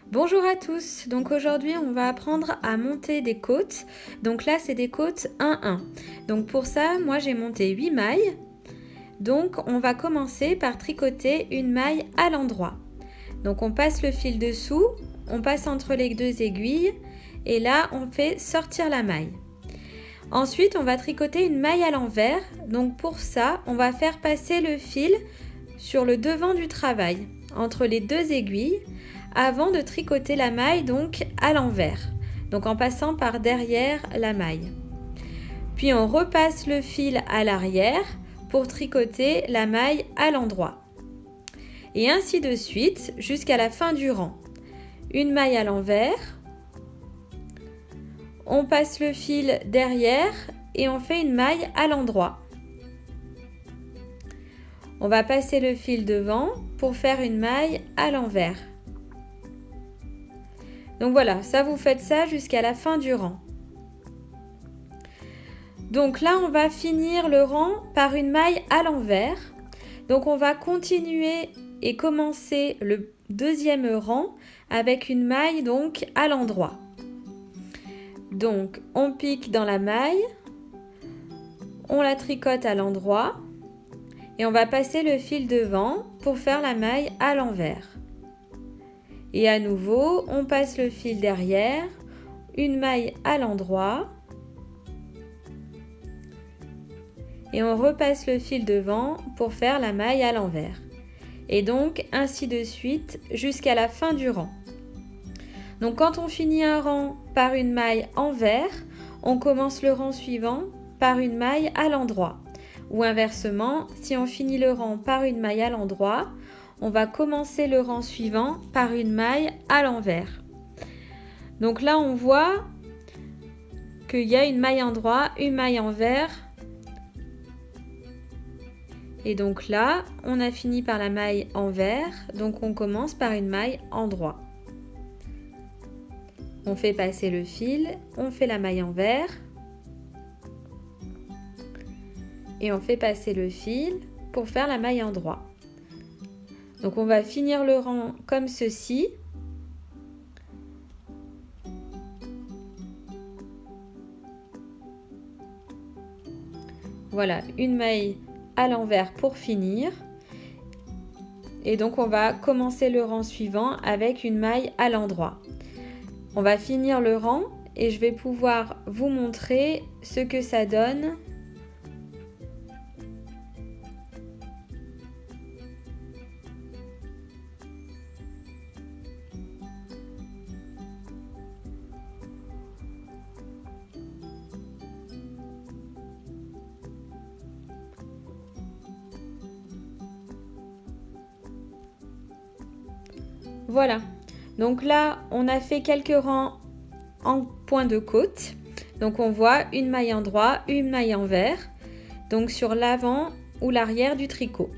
Bonjour à tous, donc aujourd'hui on va apprendre à monter des côtes. Donc là c'est des côtes 1-1. Donc pour ça moi j'ai monté 8 mailles. Donc on va commencer par tricoter une maille à l'endroit. Donc on passe le fil dessous, on passe entre les deux aiguilles et là on fait sortir la maille. Ensuite on va tricoter une maille à l'envers. Donc pour ça on va faire passer le fil sur le devant du travail, entre les deux aiguilles, avant de tricoter la maille donc à l'envers, donc en passant par derrière la maille. Puis on repasse le fil à l'arrière pour tricoter la maille à l'endroit. Et ainsi de suite jusqu'à la fin du rang. Une maille à l'envers, on passe le fil derrière et on fait une maille à l'endroit. On va passer le fil devant pour faire une maille à l'envers. Donc voilà, ça vous faites ça jusqu'à la fin du rang. Donc là, on va finir le rang par une maille à l'envers. Donc on va continuer et commencer le deuxième rang avec une maille donc à l'endroit. Donc on pique dans la maille, on la tricote à l'endroit et on va passer le fil devant pour faire la maille à l'envers. Et à nouveau, on passe le fil derrière, une maille à l'endroit et on repasse le fil devant pour faire la maille à l'envers. Et donc ainsi de suite jusqu'à la fin du rang. Donc quand on finit un rang par une maille envers, on commence le rang suivant par une maille à l'endroit. Ou inversement, si on finit le rang par une maille à l'endroit, on va commencer le rang suivant par une maille à l'envers. Donc là, on voit qu'il y a une maille endroit, une maille envers. Et donc là, on a fini par la maille envers, donc on commence par une maille endroit. On fait passer le fil, on fait la maille envers. Et on fait passer le fil pour faire la maille endroit. Donc on va finir le rang comme ceci. Voilà, une maille à l'envers pour finir. Et donc on va commencer le rang suivant avec une maille à l'endroit. On va finir le rang et je vais pouvoir vous montrer ce que ça donne. Voilà, donc là on a fait quelques rangs en point de côte. Donc on voit une maille endroit, une maille envers, donc sur l'avant ou l'arrière du tricot.